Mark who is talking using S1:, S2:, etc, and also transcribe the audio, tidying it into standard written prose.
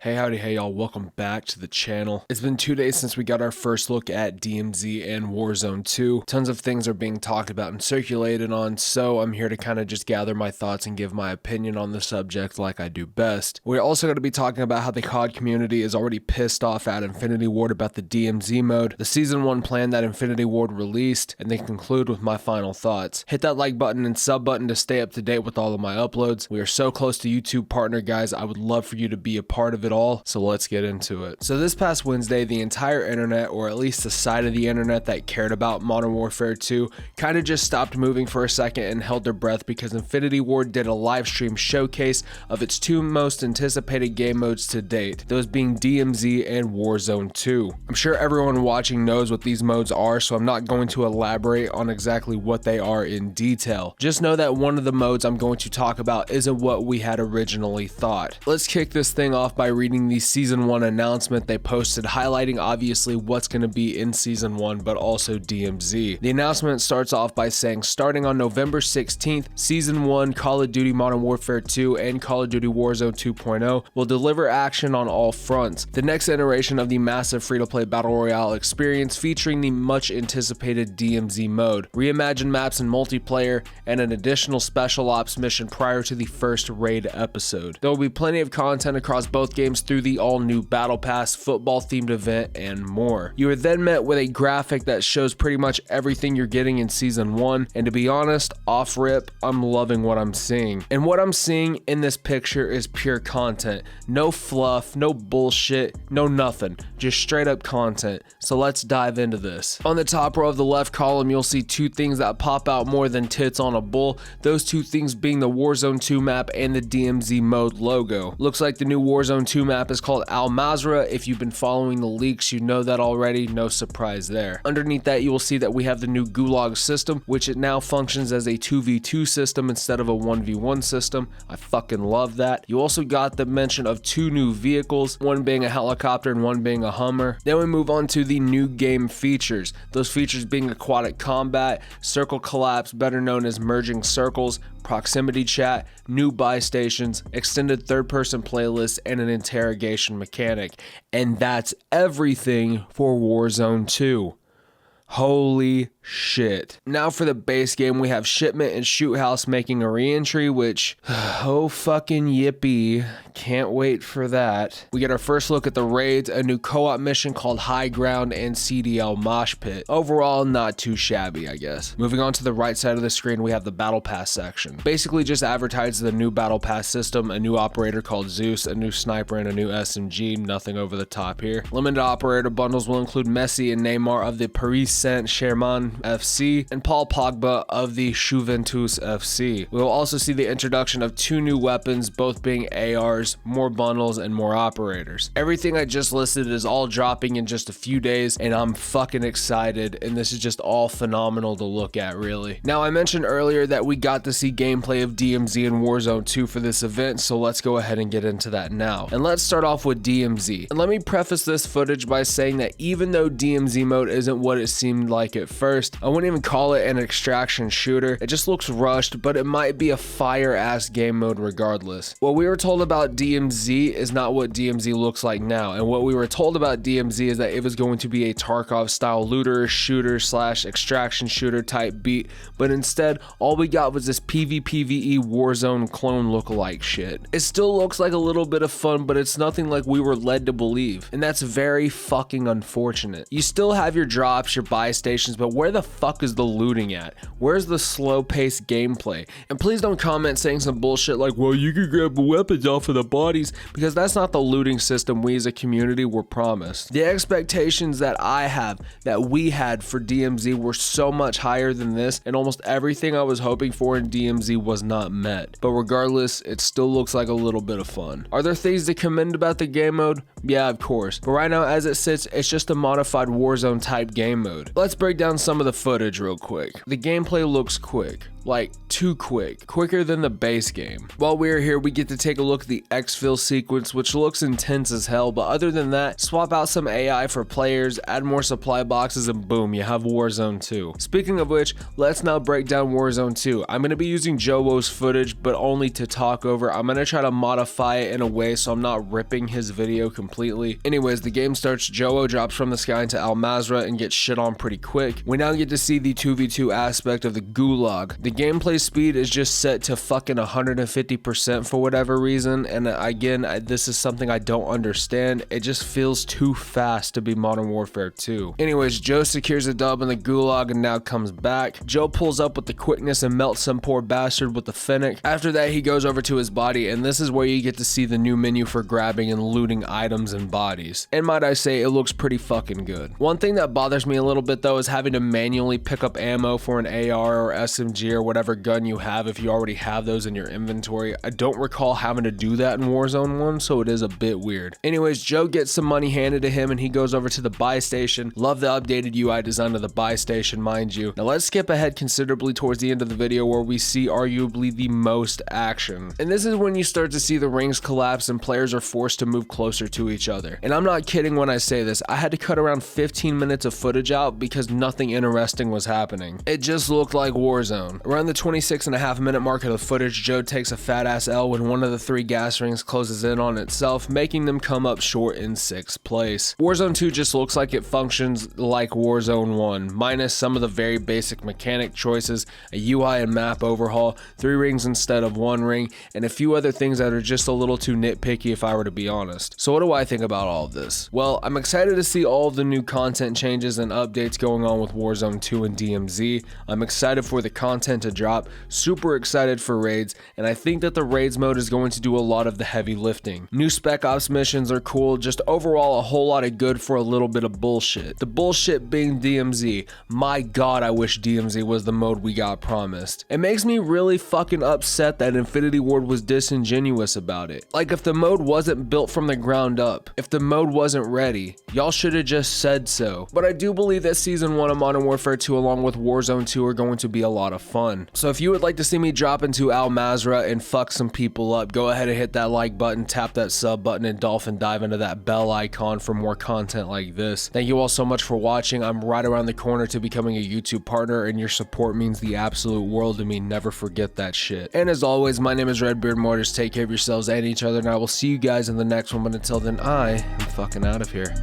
S1: Hey howdy, hey y'all, welcome back to the channel. It's been 2 days since we got our first look at DMZ and Warzone 2. Tons of things are being talked about and circulated on, so I'm here to kind of just gather my thoughts and give my opinion on the subject like I do best. We're also going to be talking about how the COD community is already pissed off at Infinity Ward about the DMZ mode, the Season 1 plan that Infinity Ward released, and then conclude with my final thoughts. Hit that like button and sub button to stay up to date with all of my uploads. We are so close to YouTube partner, guys. I would love for you to be a part of it all, so let's get into it. So this past Wednesday, the entire internet, or at least the side of the internet that cared about Modern Warfare 2, kind of just stopped moving for a second and held their breath because Infinity Ward did a live stream showcase of its two most anticipated game modes to date, those being DMZ and Warzone 2. I'm sure everyone watching knows what these modes are, so I'm not going to elaborate on exactly what they are in detail. Just know that one of the modes I'm going to talk about isn't what we had originally thought. Let's kick this thing off by reading the Season 1 announcement they posted, highlighting obviously what's going to be in Season 1, but also DMZ. The announcement starts off by saying, starting on November 16th, Season 1 Call of Duty Modern Warfare 2 and Call of Duty Warzone 2.0 will deliver action on all fronts. The next iteration of the massive free-to-play Battle Royale experience featuring the much anticipated DMZ mode, reimagined maps and multiplayer, and an additional special ops mission prior to the first raid episode. There will be plenty of content across both games through the all-new Battle Pass, football-themed event, and more. You are then met with a graphic that shows pretty much everything you're getting in Season 1, and to be honest, off-rip, I'm loving what I'm seeing. And what I'm seeing in this picture is pure content. No fluff, no bullshit, no nothing. Just straight up content. So let's dive into this. On the top row of the left column, you'll see two things that pop out more than tits on a bull. Those two things being the Warzone 2 map and the DMZ mode logo. Looks like the new Warzone 2 map is called Al Mazrah. If you've been following the leaks, you know that already, no surprise there. Underneath that, you will see that we have the new Gulag system, which it now functions as a 2v2 system instead of a 1v1 system. I fucking love that. You also got the mention of two new vehicles, one being a helicopter and one being a Hummer. Then we move on to the new game features. Those features being aquatic combat, circle collapse, better known as merging circles, proximity chat, new buy stations, extended third-person playlists, and an interrogation mechanic. And that's everything for Warzone 2. Holy shit. Now for the base game, we have Shipment and Shoot House making a re-entry, which, oh fucking yippee, can't wait for that. We get our first look at the raids, a new co-op mission called High Ground, and CDL Mosh Pit. Overall, not too shabby, I guess. Moving on to the right side of the screen, we have the Battle Pass section. Basically just advertises the new Battle Pass system, a new operator called Zeus, a new sniper, and a new SMG, nothing over the top here. Limited operator bundles will include Messi and Neymar of the Paris Saint-Germain FC and Paul Pogba of the Juventus FC. We will also see the introduction of two new weapons, both being ARs, more bundles, and more operators. Everything I just listed is all dropping in just a few days, and I'm fucking excited, and this is just all phenomenal to look at, really. Now, I mentioned earlier that we got to see gameplay of DMZ and Warzone 2 for this event, so let's go ahead and get into that now. And let's start off with DMZ. And let me preface this footage by saying that even though DMZ mode isn't what it seemed like at first, I wouldn't even call it an extraction shooter. It just looks rushed, but it might be a fire-ass game mode regardless. What we were told about DMZ is not what DMZ looks like now, and what we were told about DMZ is that it was going to be a Tarkov-style looter, shooter / extraction shooter type beat, but instead, all we got was this PvPvE Warzone clone lookalike shit. It still looks like a little bit of fun, but it's nothing like we were led to believe, and that's very fucking unfortunate. You still have your drops, your buy stations, but where the fuck is the looting at? Where's the slow-paced gameplay? And please don't comment saying some bullshit like, well, you can grab weapons off of the bodies, because that's not the looting system we as a community were promised. The expectations that I have, that we had for DMZ were so much higher than this, and almost everything I was hoping for in DMZ was not met. But regardless, it still looks like a little bit of fun. Are there things to commend about the game mode? Yeah, of course. But right now, as it sits, it's just a modified Warzone type game mode. Let's break down some of the footage real quick. The gameplay looks quick. Like, too quick. Quicker than the base game. While we're here, we get to take a look at the exfil sequence, which looks intense as hell, but other than that, swap out some AI for players, add more supply boxes, and boom, you have Warzone 2. Speaking of which, let's now break down Warzone 2. I'm going to be using Jowo's footage, but only to talk over. I'm going to try to modify it in a way so I'm not ripping his video completely. Anyways, the game starts, Jowo drops from the sky into Al Mazrah and gets shit on pretty quick. We now get to see the 2v2 aspect of the gulag. The gameplay speed is just set to fucking 150% for whatever reason, and again, this is something I don't understand. It just feels too fast to be Modern Warfare 2. Anyways, Joe secures a dub in the gulag and now comes back. Joe pulls up with the quickness and melts some poor bastard with the Fennec. After that, he goes over to his body, and this is where you get to see the new menu for grabbing and looting items and bodies. And might I say, it looks pretty fucking good. One thing that bothers me a little bit though is having to manually pick up ammo for an AR or SMG or whatever gun you have if you already have those in your inventory. I don't recall having to do that in Warzone 1, so it is a bit weird. Anyways, Joe gets some money handed to him and he goes over to the buy station. Love the updated UI design of the buy station, mind you. Now let's skip ahead considerably towards the end of the video where we see arguably the most action. And this is when you start to see the rings collapse and players are forced to move closer to each other. And I'm not kidding when I say this, I had to cut around 15 minutes of footage out because nothing interesting was happening. It just looked like Warzone. Around the 26.5 minute mark of the footage, Joe takes a fat ass L when one of the 3 gas rings closes in on itself, making them come up short in 6th place. Warzone 2 just looks like it functions like Warzone 1, minus some of the very basic mechanic choices, a UI and map overhaul, 3 rings instead of 1 ring, and a few other things that are just a little too nitpicky if I were to be honest. So what do I think about all of this? Well, I'm excited to see all of the new content changes and updates going on with Warzone 2 and DMZ. I'm excited for the content to drop, super excited for raids, and I think that the raids mode is going to do a lot of the heavy lifting. New spec ops missions are cool, just overall a whole lot of good for a little bit of bullshit. The bullshit being DMZ. My god, I wish DMZ was the mode we got promised. It makes me really fucking upset that Infinity Ward was disingenuous about it. Like, if the mode wasn't built from the ground up, if the mode wasn't ready, y'all should have just said so. But I do believe that Season 1 of Modern Warfare 2 along with Warzone 2 are going to be a lot of fun. So if you would like to see me drop into Al Mazrah and fuck some people up, go ahead and hit that like button, tap that sub button, and dolphin dive into that bell icon for more content like this. Thank you all so much for watching. I'm right around the corner to becoming a YouTube partner, and your support means the absolute world to me. Never forget that shit. And as always, my name is Redbeard Mortars. Take care of yourselves and each other, and I will see you guys in the next one. But until then, I am fucking out of here.